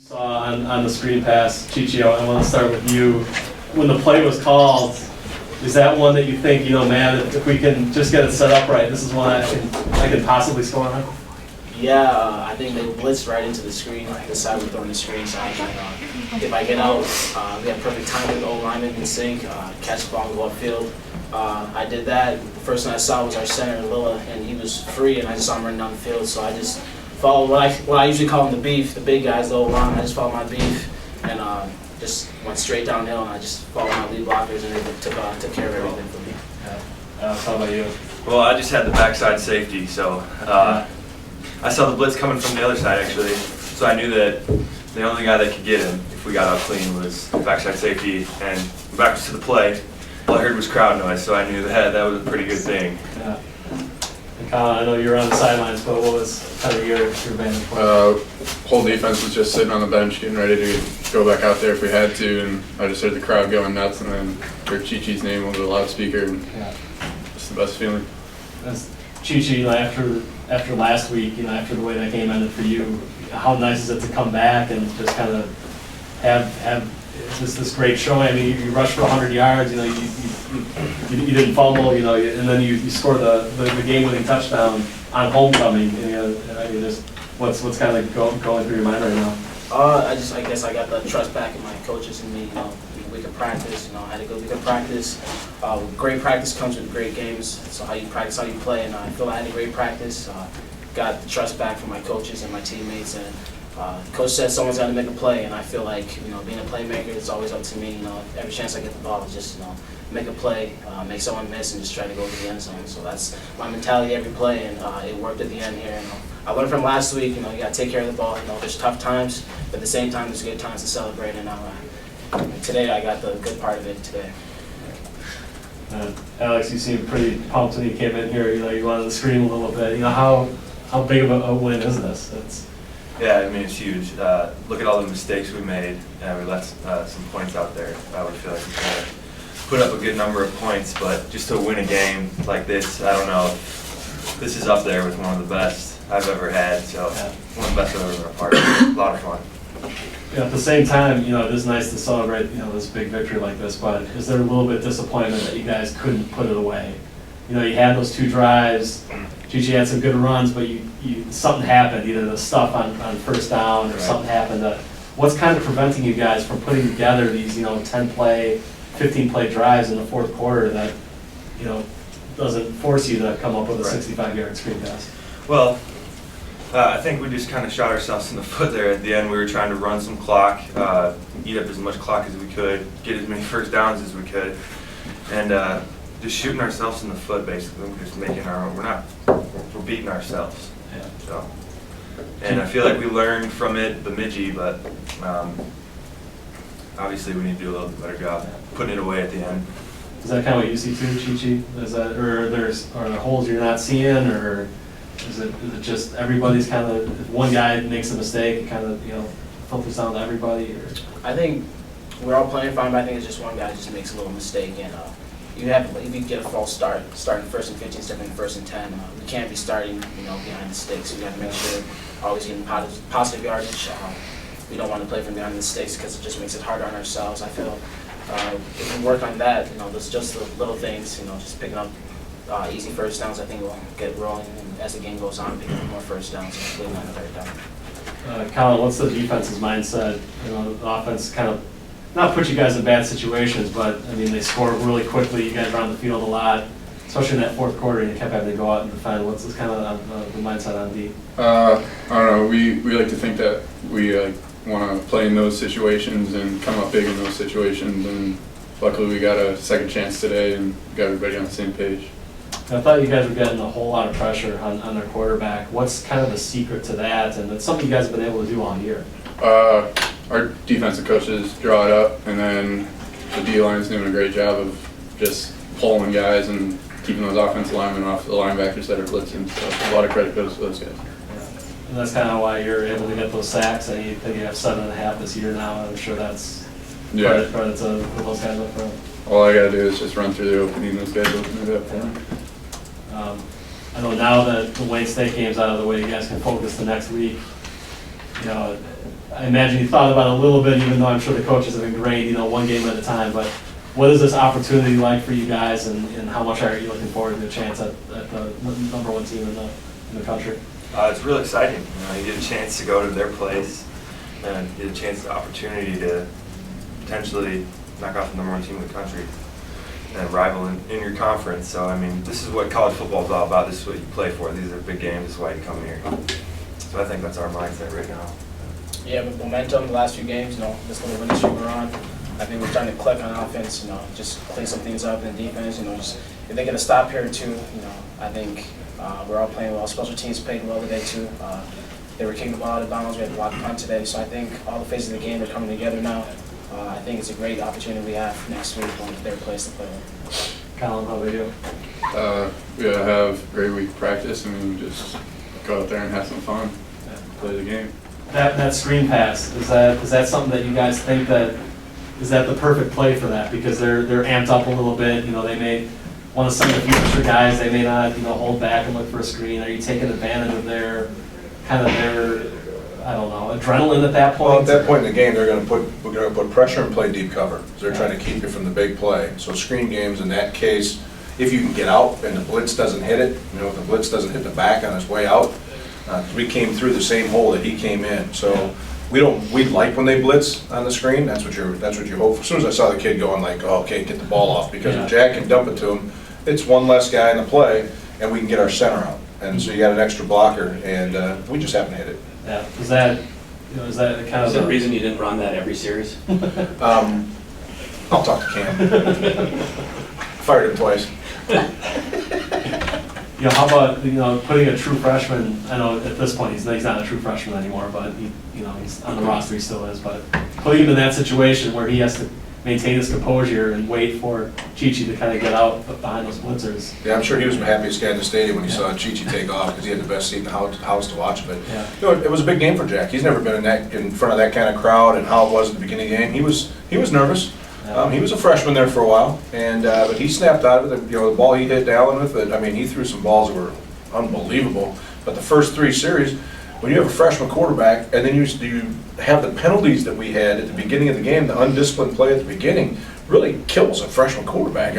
Saw on the screen pass, Chichi, I want to start with you. When the play was called, is that one that you think, man, if we can just get it set up right, this is one I can possibly score on? Yeah, I think they blitzed right into the screen, the side we're throwing the screen, so if I get out, we have perfect timing with the old lineman in sync, catch the ball and go upfield. I did that. The first one I saw was our center, Lilla, and he was free, and I just saw him running down the field, so I just followed what I usually call them the beef, the big guys, the old line. I just followed my beef, and just went straight downhill, and I just followed my lead blockers, and they took care of everything for me. How about you? Well, I just had the backside safety, so I saw the blitz coming from the other side, actually. So I knew that the only guy that could get him, if we got out clean, was the backside safety. And back to the play, all I heard was crowd noise, so I knew that was a pretty good thing. Yeah. And Collin, I know you were on the sidelines, but what was kind of your vantage point? Whole defense was just sitting on the bench, getting ready to go back out there if we had to, and I just heard the crowd going nuts, and then heard Chichi's name over the loudspeaker, and it's the best feeling. As Chichi, after last week, after the way that game ended for you, how nice is it to come back and just kind of have this great showing? I mean, you rushed for 100 yards, you didn't fumble, and then you score the game-winning touchdown on homecoming. I mean, just what's kind of going through your mind right now? I guess I got the trust back in my coaches and me. We could practice. I had a good week of practice. Great practice comes with great games. So how you practice, how you play, and I feel I had a great practice. Got the trust back from my coaches and my teammates, and coach said someone's got to make a play, and I feel like being a playmaker, it's always up to me. Every chance I get the ball, is just make a play, make someone miss, and just try to go to the end zone. So that's my mentality every play, and it worked at the end here. I learned from last week. You got to take care of the ball. There's tough times, but at the same time, there's good times to celebrate. And today, I got the good part of it today. Alex, you seemed pretty pumped when you came in here. You wanted to scream a little bit. How big of a win is this? Yeah, I mean, it's huge. Look at all the mistakes we made, and we left some points out there. I would feel like we kind of put up a good number of points, but just to win a game like this, I don't know. This is up there with one of the best I've ever had, so one of the best I've ever been a part of. A lot of fun. At the same time, it is nice to celebrate, this big victory like this, but is there a little bit of disappointment that you guys couldn't put it away? You had those 2 drives. Chichi had some good runs, but something happened, either the stuff on first down or something happened. What's kind of preventing you guys from putting together these, 10-play, 15-play drives in the fourth quarter that, doesn't force you to come up with a 65-yard screen pass? Well, I think we just kind of shot ourselves in the foot there at the end. We were trying to run some clock, eat up as much clock as we could, get as many first downs as we could, and just shooting ourselves in the foot, basically. We're just making our own. We're beating ourselves. Yeah. So, and I feel like we learned from it, Bemidji, but obviously we need to do a little bit better job putting it away at the end. Is that kind of what you see too, Chichi? Is that, or are there holes you're not seeing, or is it just everybody's kind of, if one guy makes a mistake, it kind of filters down to everybody? Or? I think we're all playing fine, but I think it's just one guy just makes a little mistake, and if you get a false start, starting first and 15, stepping first and 10, we can't be starting behind the sticks. We got to make sure we're always getting positive yardage. We don't want to play from behind the sticks because it just makes it harder on ourselves. I feel if we work on that, there's just the little things, just picking up easy first downs. I think we'll get rolling, and as the game goes on, picking up more first downs and leading on the third down. Collin, what's the defense's mindset? The offense kind of not put you guys in bad situations, but I mean they scored really quickly. You guys were on the field a lot, especially in that fourth quarter. And you kept having to go out and defend. What's kind of the mindset on D? I don't know. We like to think that we want to play in those situations and come up big in those situations. And luckily, we got a second chance today and got everybody on the same page. I thought you guys were getting a whole lot of pressure on their quarterback. What's kind of the secret to that? And it's something you guys have been able to do all year. Our defensive coaches draw it up, and then the D-line's doing a great job of just pulling guys and keeping those offensive linemen off the linebackers that are blitzing. So a lot of credit goes to those guys. And that's kind of why you're able to get those sacks. And you think you have 7.5 this year now. I'm sure that's credit to those guys up front. All I got to do is just run through the opening. Those guys open it up for me. I know now that the Wayne State game's out of the way, you guys can focus the next week. I imagine you thought about it a little bit, even though I'm sure the coaches have been great, one game at a time, but what is this opportunity like for you guys, and how much are you looking forward to a chance at the #1 team in the country? It's really exciting. You get a chance to go to their place and get a chance, the opportunity to potentially knock off the #1 team in the country and rival in your conference. So, I mean, this is what college football is all about. This is what you play for. These are big games. This is why you come here. So I think that's our mindset right now. Yeah, with momentum the last few games, this little winning streak we're on, I think we're trying to click on offense, just clean some things up in defense, just if they get a stop here too, I think we're all playing well. Special teams played well today too. They were kicking the ball out of bounds. We had a block punt today, so I think all the phases of the game are coming together now. I think it's a great opportunity we have next week when it's their place to play. Collin, how about you? We gotta have a great week of practice. I mean, just go out there and have some fun, play the game. That screen pass, is that something that you guys think is that the perfect play for that? Because they're amped up a little bit, they may want to send a few extra guys, they may not, hold back and look for a screen. Are you taking advantage of their I don't know, adrenaline at that point? Well, at that point in the game, we're going to put pressure and play deep cover. So they're trying to keep you from the big play. So screen games, in that case, if you can get out and the blitz doesn't hit it, if the blitz doesn't hit the back on his way out, we came through the same hole that he came in. So we like when they blitz on the screen. That's what you hope for. As soon as I saw the kid going like, oh, okay, get the ball off, because if Jack can dump it to him, it's one less guy in the play, and we can get our center out. And so you got an extra blocker, and we just happen to hit it. Yeah, is that kind of Is there a reason you didn't run that every series? I'll talk to Cam. Fired him twice. How about, putting a true freshman, I know at this point he's not a true freshman anymore, but he's on the roster, he still is, but putting him in that situation where he has to maintain his composure and wait for Chichi to kind of get out behind those blitzers. Yeah, I'm sure he was the happiest guy in the stadium when he saw Chichi take off, because he had the best seat in the house to watch it. But it was a big game for Jack. He's never been in front of that kind of crowd, and how it was at the beginning of the game. He was nervous. He was a freshman there for a while, and but he snapped out of it. The ball he hit Allen with, he threw some balls that were unbelievable. But the first 3 series, when you have a freshman quarterback, and then you have the penalties that we had at the beginning of the game, the undisciplined play at the beginning really kills a freshman quarterback.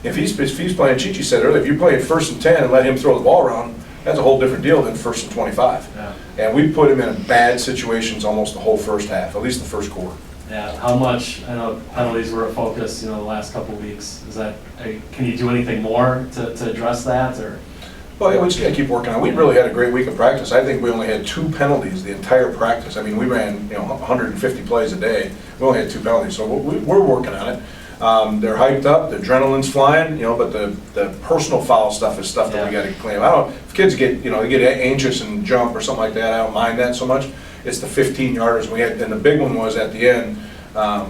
If he's playing, Chichi said earlier, if you're playing 1st and 10 and let him throw the ball around, that's a whole different deal than 1st and 25. Yeah. And we put him in bad situations almost the whole first half, at least the first quarter. Yeah, how much, I know penalties were a focus, the last couple of weeks. Can you do anything more to address that, or? Well, yeah, we just got to keep working on it. We really had a great week of practice. I think we only had 2 penalties the entire practice. We ran 150 plays a day. We only had 2 penalties, so we're working on it. They're hyped up, the adrenaline's flying, but the personal foul stuff is stuff that we got to clean up. If kids get they get anxious and jump or something like that, I don't mind that so much. It's the 15-yarders we had, and the big one was at the end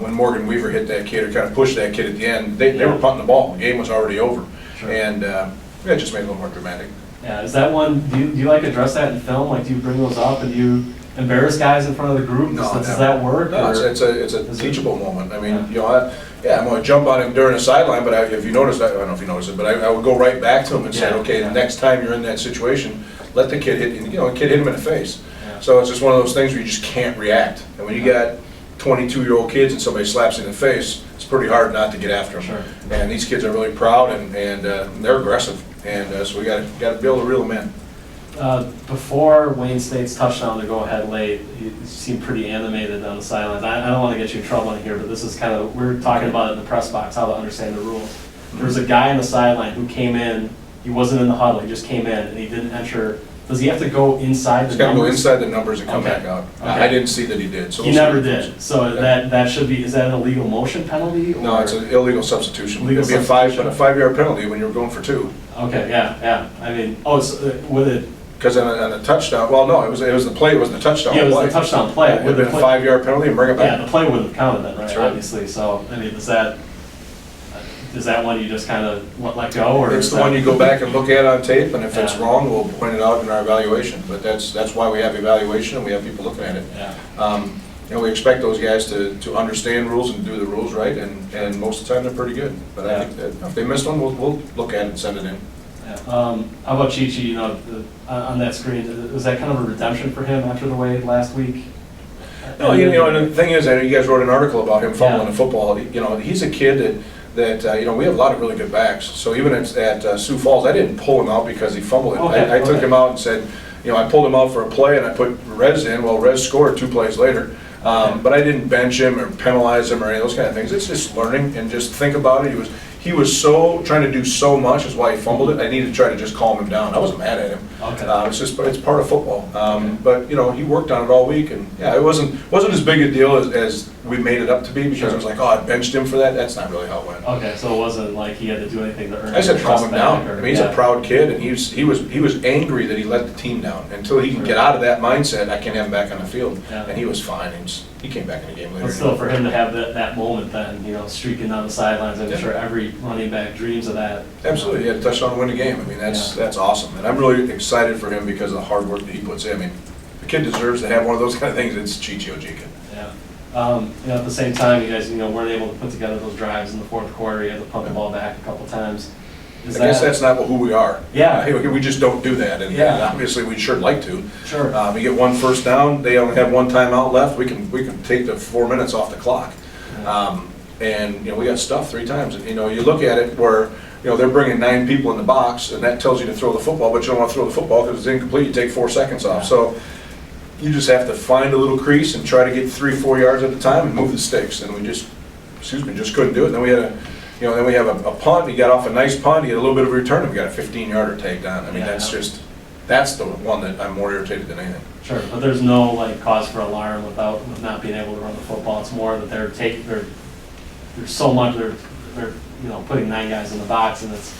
when Morgan Weaver hit that kid, or kind of pushed that kid at the end. They were punting the ball. The game was already over, and it just made it a little more dramatic. Yeah, is that one? Do you address that in film? Like, do you bring those up and do you embarrass guys in front of the group? No, does that work? No, it's a teachable moment. I'm going to jump on him during the sideline, but if you notice, I don't know if you noticed it, but I would go right back to him and say, okay, the next time you're in that situation, let the kid hit him in the face. Yeah. So it's just one of those things where you just can't react. And when you got 22-year-old kids and somebody slaps you in the face, it's pretty hard not to get after them. Sure. And these kids are really proud, and they're aggressive, and so we got to be able to reel them in. Before Wayne State's touchdown to go ahead late, you seemed pretty animated on the sidelines. I don't want to get you in trouble in here, but this is we're talking about it in the press box, how to understand the rules. There was a guy on the sideline who came in, he wasn't in the huddle, he just came in, and he didn't enter. Does he have to go inside the numbers? He's got to go inside the numbers and come Okay. back out. Okay. I didn't see that he did. So He never did. So that should be, is that an illegal motion penalty? Or? No, it's an illegal substitution. Illegal It'd be a substitution. 5-yard penalty when you're going for 2. Okay, yeah. So with it. Because on the touchdown, well, no, it was the play. It was the touchdown. Yeah, it was play. the touchdown play. It would have been a 5-yard penalty and bring it back. Yeah, the play would have counted then, right? That's right. Obviously. So is that one you just kind of let go, or It's the one you go back and look at on tape, and if it's Yeah. wrong, we'll point it out in our evaluation. But that's why we have evaluation, and we have people looking at it. Yeah. We expect those guys to understand rules and do the rules right, and most of the time they're pretty good. But I think that if they missed one, we'll look at it and send it in. Yeah. How about Chichi? On that screen, was that kind of a redemption for him after the way last week? No, you know, and the thing is, you guys wrote an article about him fumbling the football. You know, he's a kid that you know, we have a lot of really good backs. So even at Sioux Falls, I didn't pull him out because he fumbled it. I took him out and said, you know, I pulled him out for a play and I put Rez in. Well, Rez scored 2 plays later. But I didn't bench him or penalize him or any of those kind of things. It's just learning and just think about it. He was so trying to do so much, is why he fumbled it. I needed to try to just calm him down. I wasn't mad at him. It's part of football. But you know, he worked on it all week, and yeah, it wasn't as big a deal as we made it up to be, because it was like, oh, I benched him for that. That's not really how it went. Okay, so it wasn't like he had to do anything to earn. I said calm him down. Or, I mean, he's a proud kid, and he was angry that he let the team down. Until he can get out of that mindset, I can't have him back on the field. And he was fine. He came back in the game later. But still, for him to have that moment then, you know, streaking down the sidelines, I'm sure every running back dreams of that. Absolutely, he had a touchdown to win the game. I mean, that's awesome. And I'm really excited for him because of the hard work that he puts in. I mean, the kid deserves to have one of those kind of things. It's Chichi Ojika. Yeah. You know, at the same time, you guys, you know, weren't able to put together those drives in the fourth quarter. You had to punt the ball back a couple times. I guess that's not who we are. Yeah. We just don't do that, and obviously we'd sure like to. Sure. We get 1 first down, they only have 1 timeout left, we can take the 4 minutes off the clock. And, you know, we got stuffed 3 times, and, you know, you look at it where, you know, they're bringing 9 people in the box, and that tells you to throw the football, but you don't want to throw the football because it's incomplete, you take 4 seconds off. So you just have to find a little crease and try to get 3-4 yards at a time and move the sticks, and we just couldn't do it. And then we had then we have a punt. He got off a nice punt. He had a little bit of a return. And we got a 15-yarder tagged on. I mean, that's the one that I'm more irritated than anything. Sure, but there's no like cause for alarm with not being able to run the football. It's more that there's so much they're you know, putting 9 guys in the box, and it's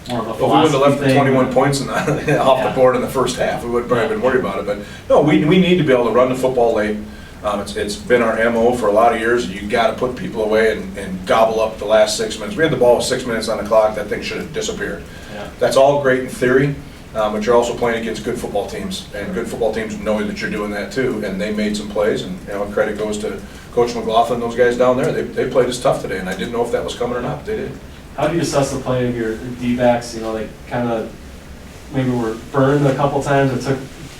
more of a philosophy Well, if we would have left the 21 thing, points off the board in the first half, we would probably have been worried about it. But no, we need to be able to run the football late. It's been our MO for a lot of years. You got to put people away and gobble up the last 6 minutes. We had the ball with 6 minutes on the clock. That thing should have disappeared. That's all great in theory, but you're also playing against good football teams, and good football teams know that you're doing that too. And they made some plays, and you know, credit goes to Coach McLaughlin, those guys down there. They played us tough today, and I didn't know if that was coming or not. But they did. How do you assess the play of your D-backs? You know, they kind of maybe were burned a couple times. It took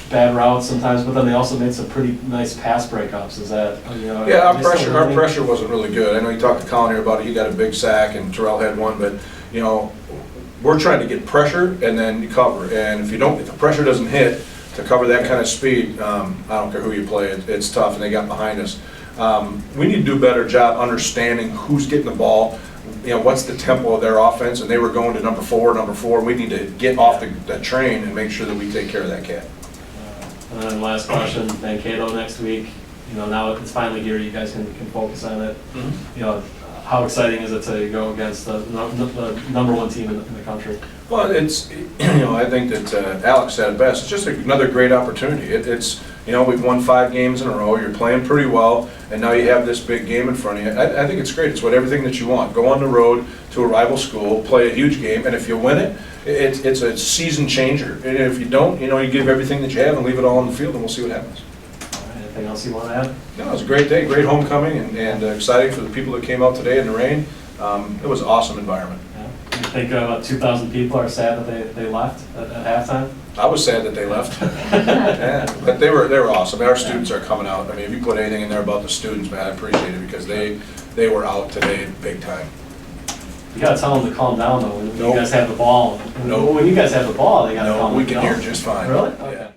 bad routes sometimes, but then they also made some pretty nice pass breakups. Is that, you know? Yeah, our pressure wasn't really good. I know you talked to Collin here about it. He got a big sack, and Terrell had one, but you know, we're trying to get pressure and then you cover. And if the pressure doesn't hit to cover that kind of speed, I don't care who you play, it's tough. And they got behind us. We need to do a better job understanding who's getting the ball. You know, what's the tempo of their offense, and they were going to number four. We need to get off the train and make sure that we take care of that cat. And then last question, Mankato next week. You know, now it's finally here. You guys can focus on it. You know, how exciting is it to go against the number 1 team in the country? Well, it's, you know, I think that Alex said it best. It's just another great opportunity. It's, you know, we've won 5 games in a row. You're playing pretty well, and now you have this big game in front of you. I think it's great. It's everything that you want. Go on the road to a rival school, play a huge game, and if you win it, it's a season changer. And if you don't, you know, you give everything that you have and leave it all on the field, and we'll see what happens. All right, anything else you want to add? No, it was a great day, great homecoming, and exciting for the people that came out today in the rain. It was an awesome environment. You think about 2,000 people are sad that they left at halftime? I was sad that they left. Yeah, but they were awesome. Our students are coming out. I mean, if you put anything in there about the students, man, I appreciate it because they were out today big time. You gotta tell them to calm down though when you guys have the ball. When you guys have the ball, they gotta calm down. We can hear just fine. Really? Yeah. Okay.